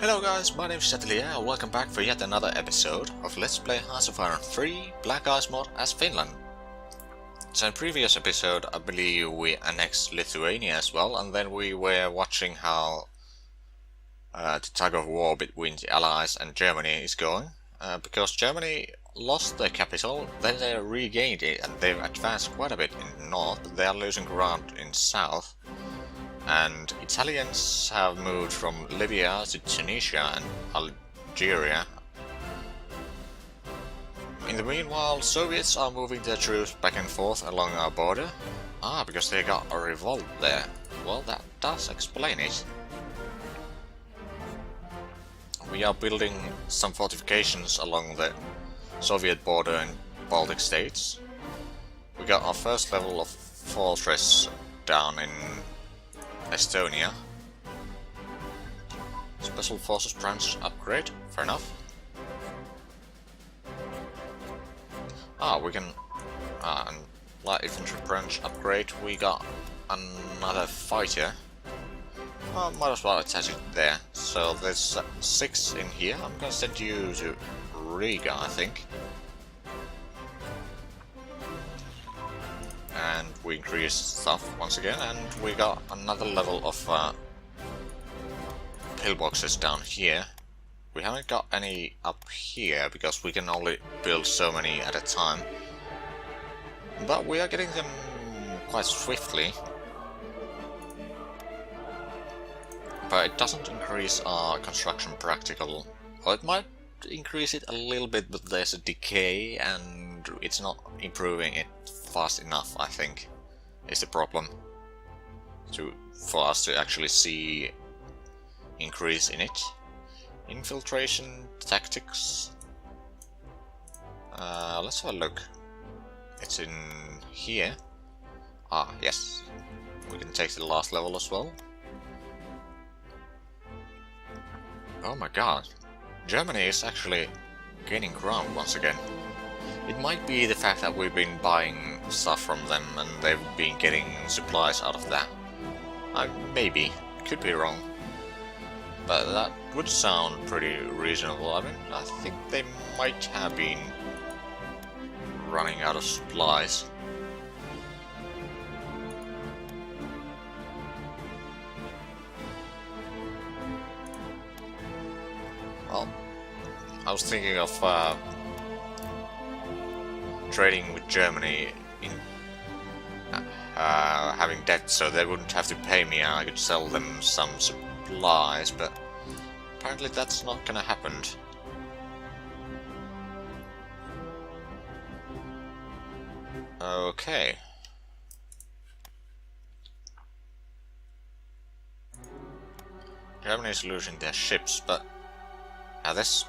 Hello guys, my name is Zhatelier and welcome back for yet another episode of Let's Play Hearts of Iron 3 Black Ice mod as Finland. So in previous episode I believe we annexed Lithuania as well, and then we were watching how the tug of war between the Allies and Germany is going. Because Germany lost their capital, then they regained it and they've advanced quite a bit in north, but they are losing ground in south. And Italians have moved from Libya to Tunisia and Algeria. In the meanwhile, Soviets are moving their troops back and forth along our border. Because they got a revolt there. Well, that does explain it. We are building some fortifications along the Soviet border in Baltic states. We got our first level of fortress down in Estonia. Special Forces branch upgrade, fair enough. We can... light infantry branch upgrade, we got another fighter. Might as well attach it there. So there's 6 in here. I'm gonna send you to Riga, I think. And we increased stuff once again, and we got another level of pillboxes down here. We haven't got any up here because we can only build so many at a time, but we are getting them quite swiftly. But it doesn't increase our construction practical, or it might increase it a little bit, but there's a decay and it's not improving it fast enough, I think, is the problem for us to actually see increase in it. Infiltration tactics. Let's have a look. It's in here. Yes. We can take the last level as well. Oh my god. Germany is actually gaining ground once again. It might be the fact that we've been buying stuff from them and they've been getting supplies out of that. Maybe. Could be wrong. But that would sound pretty reasonable. I mean, I think they might have been running out of supplies. Well, I was thinking of trading with Germany in having debt, so they wouldn't have to pay me and I could sell them some supplies, but apparently that's not gonna happen. Okay. Germany is losing their ships, but this...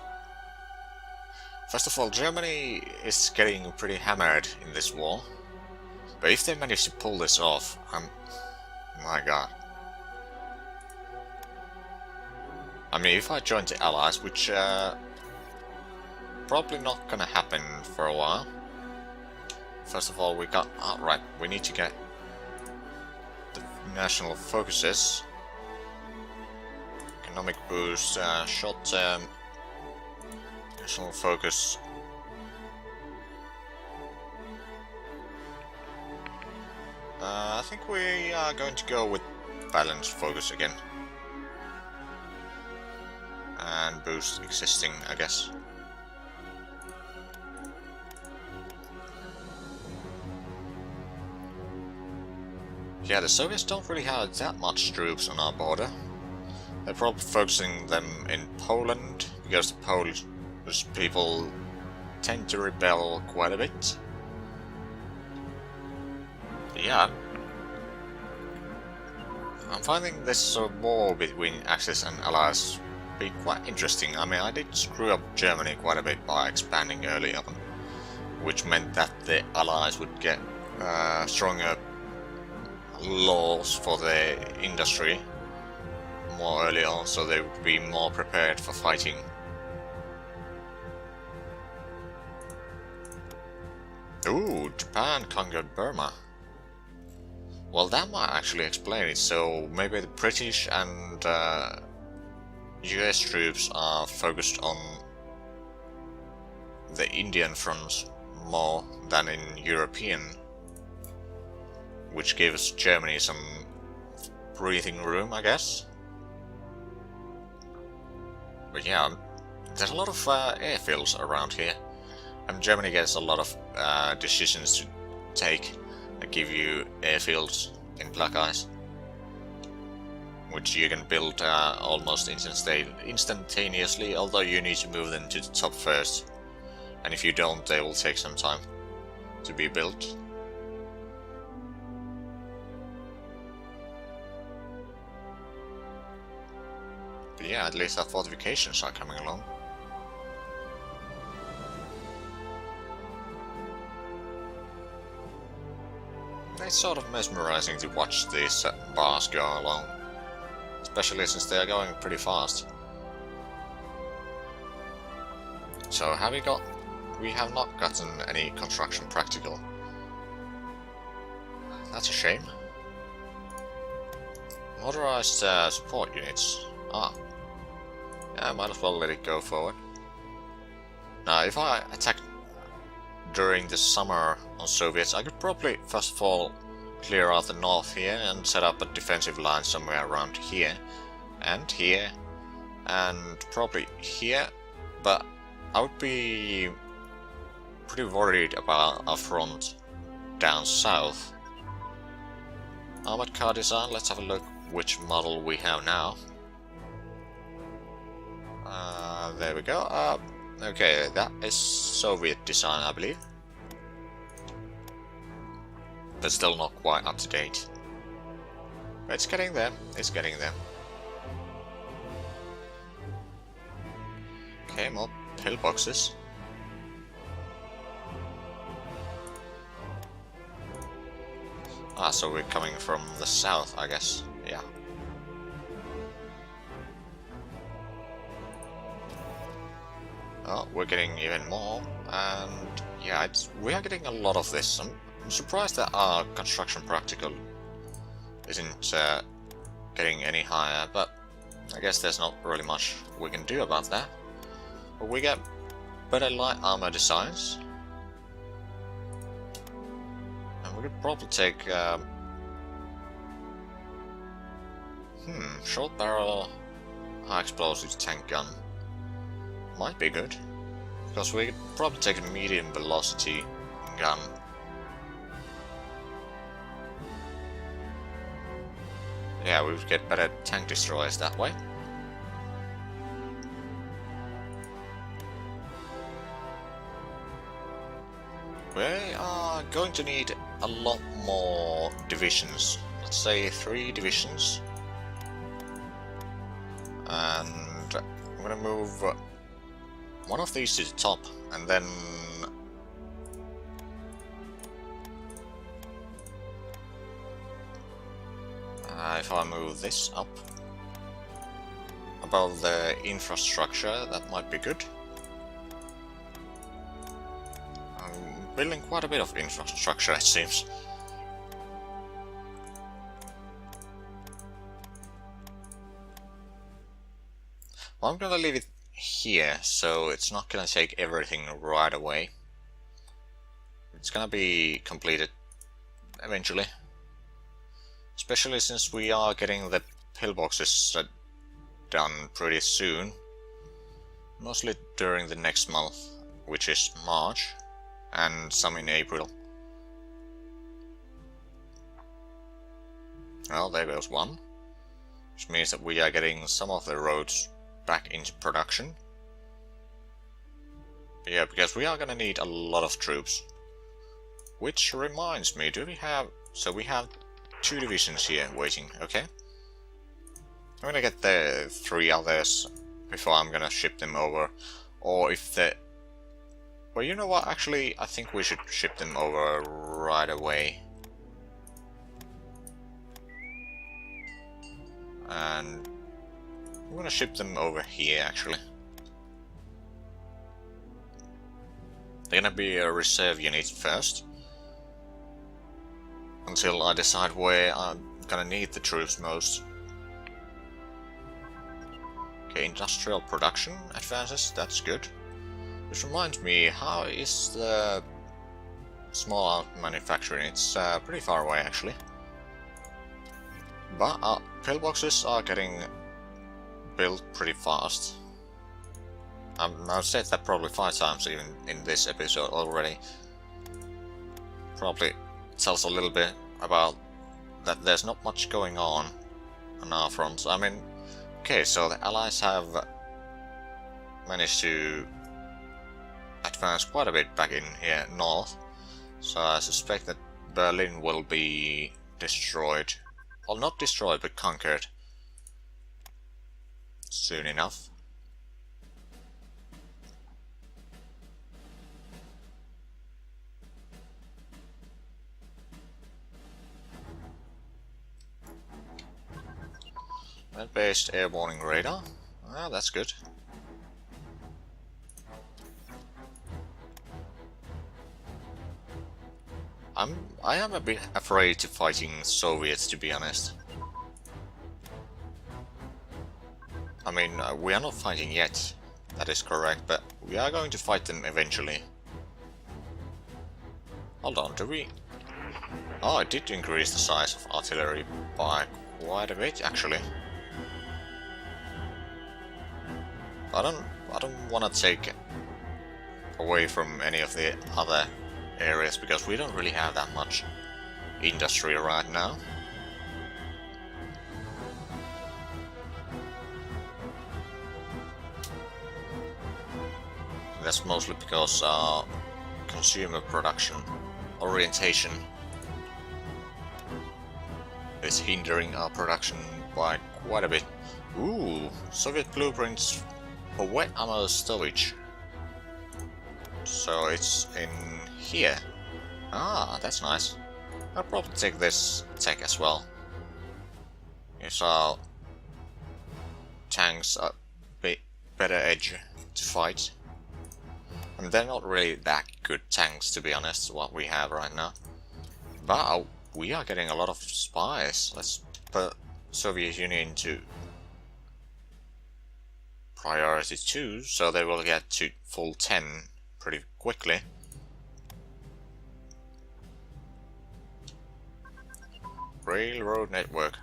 First of all, Germany is getting pretty hammered in this war, but if they manage to pull this off, my god. I mean, if I join the Allies, which probably not gonna happen for a while. First of all, we got... right, we need to get the national focuses. Economic boost, short-term... national focus. I think we are going to go with balanced focus again. And boost existing, I guess. Yeah, the Soviets don't really have that much troops on our border. They're probably focusing them in Poland, because the Polish people tend to rebel quite a bit. Yeah. I'm finding this war between Axis and Allies be quite interesting. I mean, I did screw up Germany quite a bit by expanding early on, which meant that the Allies would get stronger laws for their industry more early on, so they would be more prepared for fighting. Ooh, Japan conquered Burma. Well, that might actually explain it. So maybe the British and US troops are focused on the Indian front more than in European, which gives Germany some breathing room, I guess. But yeah, there's a lot of airfields around here, and Germany gets a lot of decisions to take that give you airfields in Black Ice, which you can build almost instantaneously, although you need to move them to the top first, and if you don't, they will take some time to be built. But yeah, at least our fortifications are coming along. It's sort of mesmerizing to watch these bars go along, especially since they are going pretty fast. So have we got... we have not gotten any construction practical. That's a shame. Motorized support units. Ah. Yeah, I might as well let it go forward. Now, if I attack during the summer on Soviets, I could probably first of all clear out the north here and set up a defensive line somewhere around here, and probably here, but I would be pretty worried about our front down south. Armored car design, let's have a look which model we have now. There we go. Okay, that is Soviet design, I believe. But still not quite up to date. But it's getting there, it's getting there. Okay, more pillboxes. Ah, so we're coming from the south, I guess. Yeah. Oh, we're getting even more, and yeah, we are getting a lot of this. I'm surprised that our construction practical isn't getting any higher, but I guess there's not really much we can do about that. But we get better light armor designs, and we could probably take short barrel high explosives tank gun. Might be good, because we could probably take a medium velocity gun. Yeah, we would get better tank destroyers that way. We are going to need a lot more divisions. Let's say 3 divisions. And I'm gonna move one of these to the top, and then if I move this up above the infrastructure, that might be good. I'm building quite a bit of infrastructure, it seems. Well, I'm gonna leave it here, so it's not gonna take everything right away. It's gonna be completed eventually. Especially since we are getting the pillboxes done pretty soon. Mostly during the next month, which is March, and some in April. Well, there goes one. Which means that we are getting some of the roads back into production. Yeah, because we are gonna need a lot of troops. Which reminds me, do we have... so we have 2 divisions here waiting, okay. I'm gonna get the 3 others before I'm gonna ship them over. Or if the... well, you know what, actually I think we should ship them over right away. And I'm gonna ship them over here actually. They're gonna be a reserve unit first, until I decide where I'm gonna need the troops most. Okay, industrial production advances, that's good. Which reminds me, how is the small arms manufacturing? It's pretty far away actually. But pillboxes are getting built pretty fast. I've said that probably 5 times even in this episode already. Probably tells a little bit about that there's not much going on our fronts. I mean, okay, so the Allies have managed to advance quite a bit back in here north. So I suspect that Berlin will be destroyed. Well, not destroyed, but conquered soon enough. Land-based air warning radar. Ah, that's good. I am a bit afraid to fighting Soviets, to be honest. I mean, we are not fighting yet, that is correct, but we are going to fight them eventually. Hold on, do we... Oh, it did increase the size of artillery by quite a bit, actually. I don't want to take away from any of the other areas, because we don't really have that much industry right now. That's mostly because our consumer production orientation is hindering our production by quite a bit. Ooh, Soviet blueprints for wet ammo storage. So it's in here. Ah, that's nice. I'll probably take this tech as well. Gives our tanks a bit better edge to fight. And they're not really that good tanks, to be honest, what we have right now. But we are getting a lot of spies. Let's put Soviet Union to priority 2, so they will get to full 10 pretty quickly. Railroad network.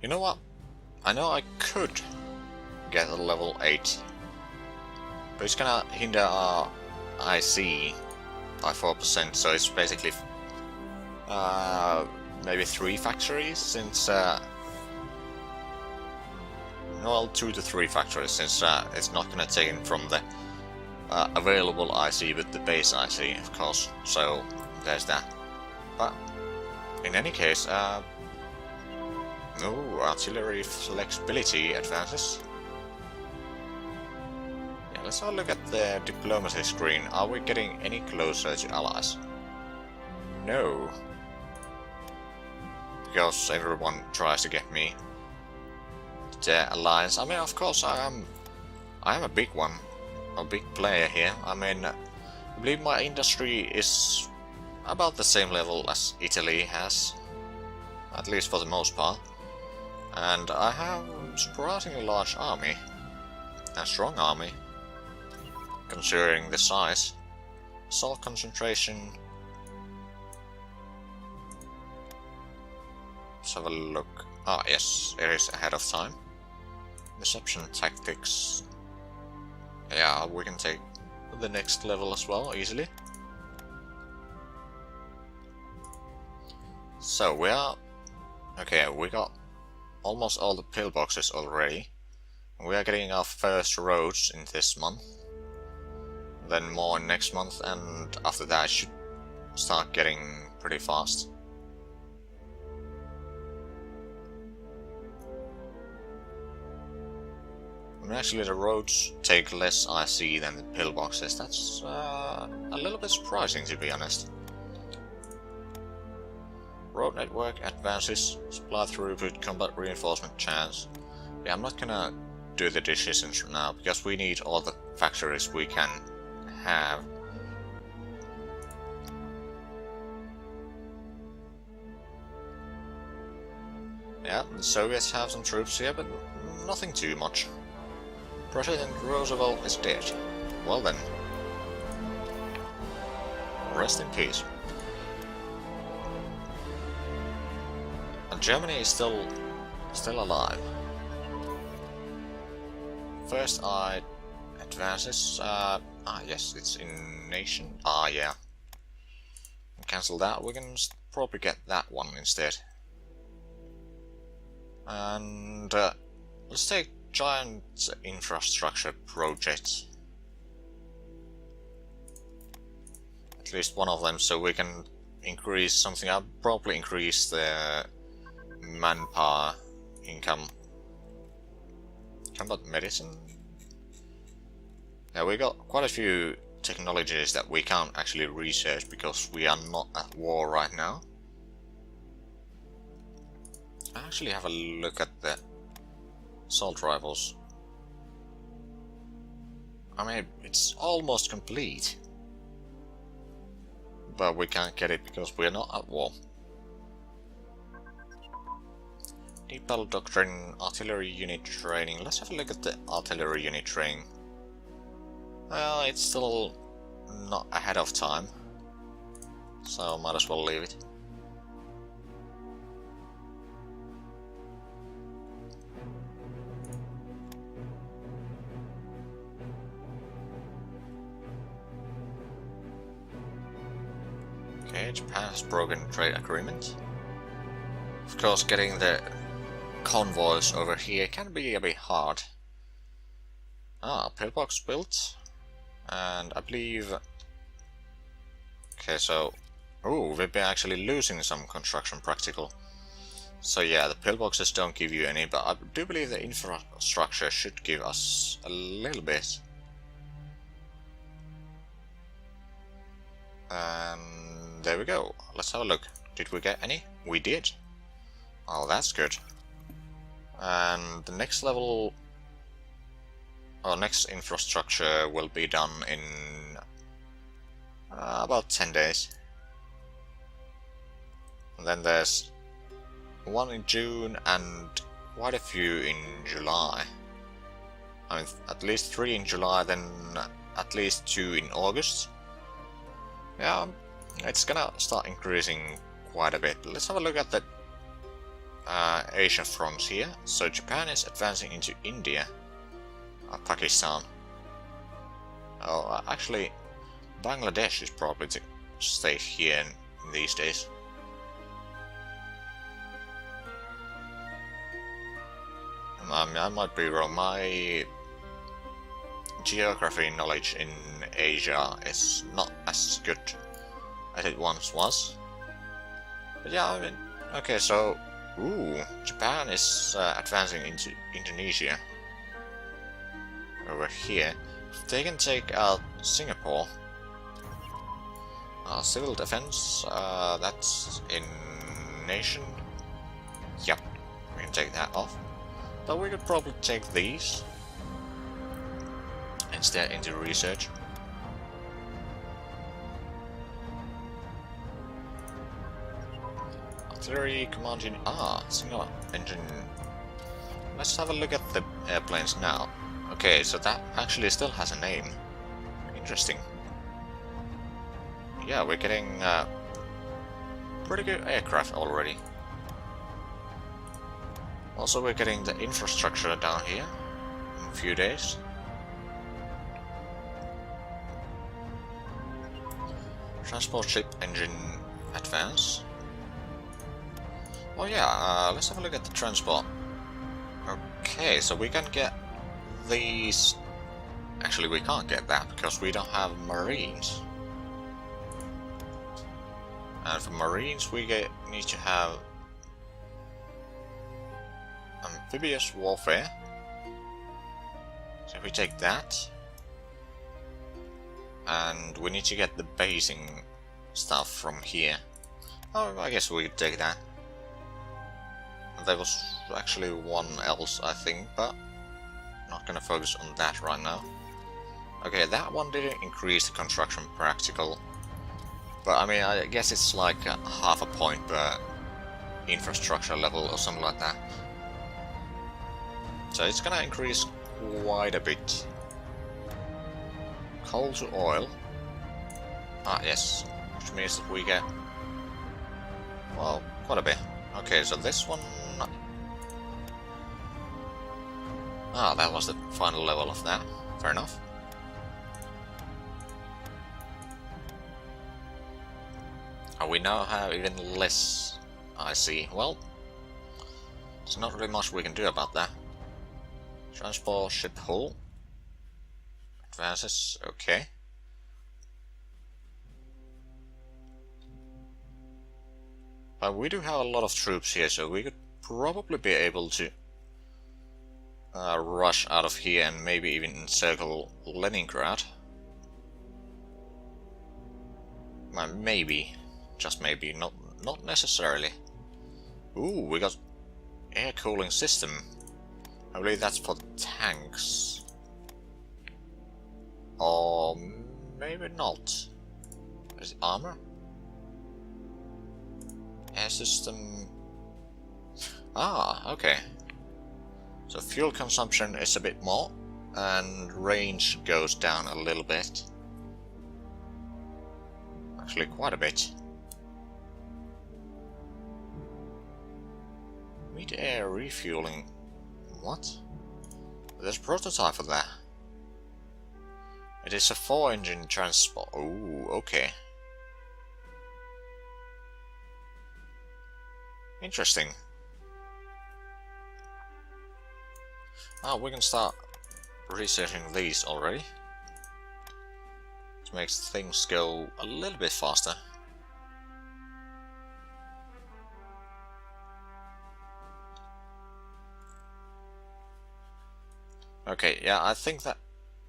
You know what? I know I could get a level 8, but it's gonna hinder our IC by 4%, so it's basically maybe 3 factories, since well, 2 to 3 factories, since it's not gonna take in from the available IC, but the base IC, of course, so there's that. But in any case, no, artillery flexibility advances. Yeah, let's have a look at the diplomacy screen. Are we getting any closer to allies? No. Because everyone tries to get me to their alliance. I mean, of course, I am a big one. A big player here. I mean, I believe my industry is about the same level as Italy has, at least for the most part, and I have a surprisingly large army, a strong army, considering the size. Assault concentration. Let's have a look. Ah, yes, it is ahead of time. Deception tactics. Yeah, we can take the next level as well, easily. So we are... Okay, we got almost all the pillboxes already. We are getting our first roads in this month. Then more next month, and after that I should start getting pretty fast. I mean, actually the roads take less IC than the pillboxes. That's a little bit surprising, to be honest. Road network advances, supply throughput, combat reinforcement chance. Yeah, I'm not gonna do the decisions now, because we need all the factories we can have. Yeah, the Soviets have some troops here, but nothing too much. President Roosevelt is dead. Well then. Rest in peace. And Germany is still alive. First advances. Yes, it's in nation. Yeah. Cancel that. We can probably get that one instead. And let's take giant infrastructure projects. At least one of them, so we can increase something. I'll probably increase the manpower income. How about medicine? Yeah, we got quite a few technologies that we can't actually research because we are not at war right now. I actually have a look at the assault rifles. I mean, it's almost complete. But we can't get it because we're not at war. Deep battle doctrine, artillery unit training. Let's have a look at the artillery unit training. Well, it's still not ahead of time, so might as well leave it. Okay, Japan has broken trade agreement. Of course, getting the convoys over here can be a bit hard. Pillbox built. And I believe... Okay, so... Oh, we've been actually losing some construction practical. So yeah, the pillboxes don't give you any, but I do believe the infrastructure should give us a little bit. And there we go. Let's have a look. Did we get any? We did. Oh, that's good. And the next level... Our next infrastructure will be done in about 10 days. And then there's one in June and quite a few in July. I mean, at least 3 in July, then at least 2 in August. Yeah, it's gonna start increasing quite a bit. Let's have a look at the Asia fronts here. So Japan is advancing into India. Pakistan. Oh, actually, Bangladesh is probably to stay here in these days. I might be wrong. My geography knowledge in Asia is not as good as it once was. But yeah, I mean, okay, so Japan is advancing into Indonesia. Over here, if they can take out Singapore. Civil defense, that's in nation. Yep, we can take that off. But we could probably take these instead into research. Artillery command unit. Single engine. Let's have a look at the airplanes now. Okay, so that actually still has a name. Interesting. Yeah, we're getting pretty good aircraft already. Also, we're getting the infrastructure down here in a few days. Transport ship engine advance. Oh yeah, let's have a look at the transport. Okay, so we can get these... Actually, we can't get that because we don't have marines. And for marines, we need to have amphibious warfare. So if we take that, and we need to get the basing stuff from here. Oh, I guess we could take that. There was actually one else, I think, but not gonna focus on that right now. Okay, that one didn't increase the construction practical, but I mean, I guess it's like half a point per infrastructure level or something like that. So it's gonna increase quite a bit. Coal to oil. Ah, yes. Which means that we get... well, quite a bit. Okay, so this one... ah, that was the final level of that. Fair enough. And we now have even less, I see. Well, there's not really much we can do about that. Transport ship hull. Advances, okay. But we do have a lot of troops here, so we could probably be able to rush out of here and maybe even encircle Leningrad. Maybe. Just maybe, not necessarily. Ooh, we got air cooling system. I believe that's for tanks. Or maybe not. Is it armor? Air system... ah, okay. So fuel consumption is a bit more, and range goes down a little bit. Actually, quite a bit. Mid-air refueling. What? There's a prototype for that. It is a 4-engine transport. Ooh, okay. Interesting. Ah, we can start researching these already. This makes things go a little bit faster. Okay, yeah, I think that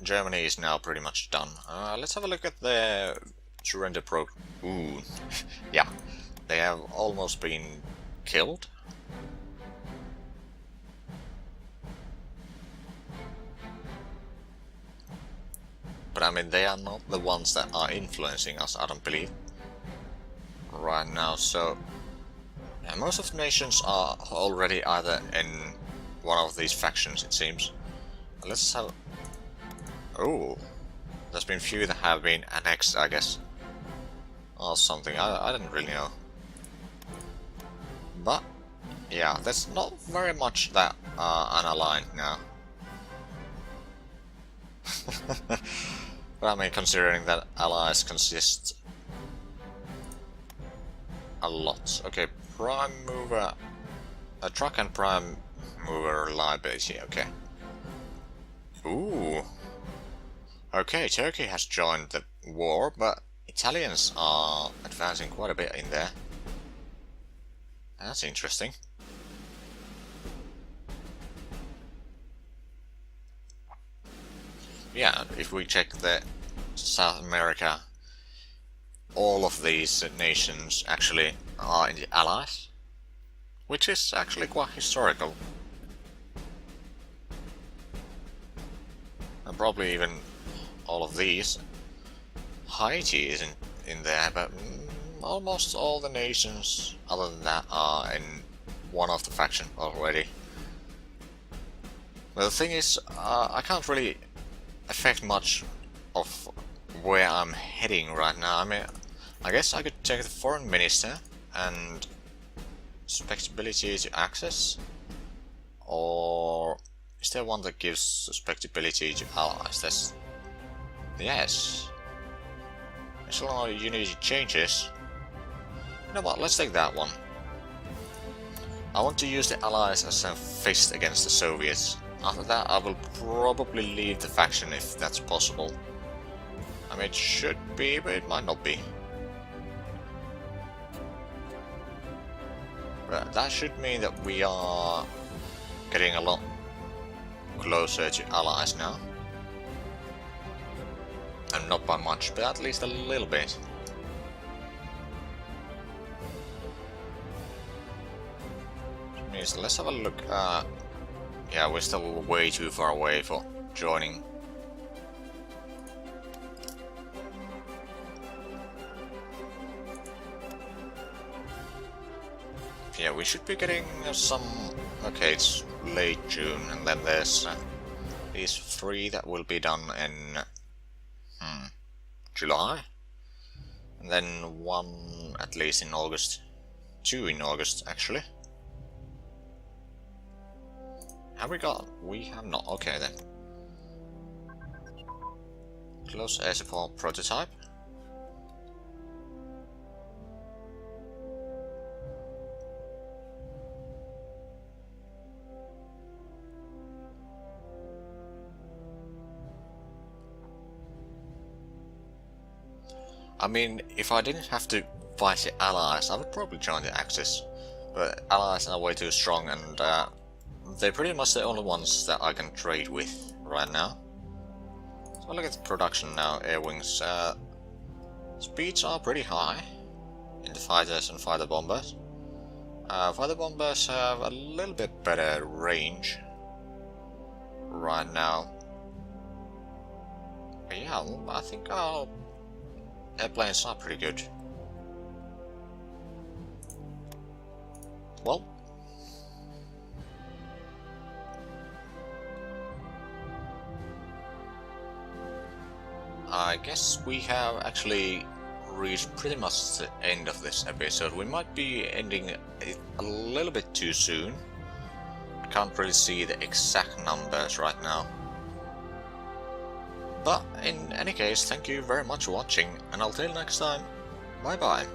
Germany is now pretty much done. Let's have a look at their surrender program. Ooh, yeah, they have almost been killed. But I mean, they are not the ones that are influencing us, I don't believe, right now. So, yeah, most of the nations are already either in one of these factions, it seems. Let's have... oh, there's been few that have been annexed, I guess. Or something, I didn't really know. But, yeah, there's not very much that are unaligned now. But I mean, considering that allies consist a lot. Okay, prime mover... a truck and prime mover reliability, okay. Ooh. Okay, Turkey has joined the war, but Italians are advancing quite a bit in there. That's interesting. Yeah, if we check the South America, all of these nations actually are in the Allies, which is actually quite historical. And probably even all of these. Haiti isn't in there, but almost all the nations other than that are in one of the faction already. But the thing is, I can't really affect much of where I'm heading right now. I mean, I guess I could take the foreign minister and suspectability to access, or is there one that gives suspectability to allies? That's... yes. National unity changes. You know what, let's take that one. I want to use the allies as a fist against the Soviets. After that I will probably leave the faction if that's possible. I mean, it should be, but it might not be. But that should mean that we are getting a lot closer to allies now. And not by much, but at least a little bit. Which means, let's have a look. Yeah, we're still way too far away for joining. Yeah, we should be getting some... Okay, it's late June, and then there's these 3 that will be done in July, and then 1 at least in August. 2 in August, actually. Have we got? We have not. Okay then. Close AC4 prototype. I mean, if I didn't have to fight the allies, I would probably join the Axis. But allies are way too strong, and they're pretty much the only ones that I can trade with right now. So look at the production now, air wings. Speeds are pretty high in the fighters and fighter bombers. Fighter bombers have a little bit better range right now. But yeah, I think our airplanes are pretty good. Well, I guess we have actually reached pretty much the end of this episode. We might be ending it a little bit too soon. Can't really see the exact numbers right now. But in any case, thank you very much for watching, and until next time, bye bye.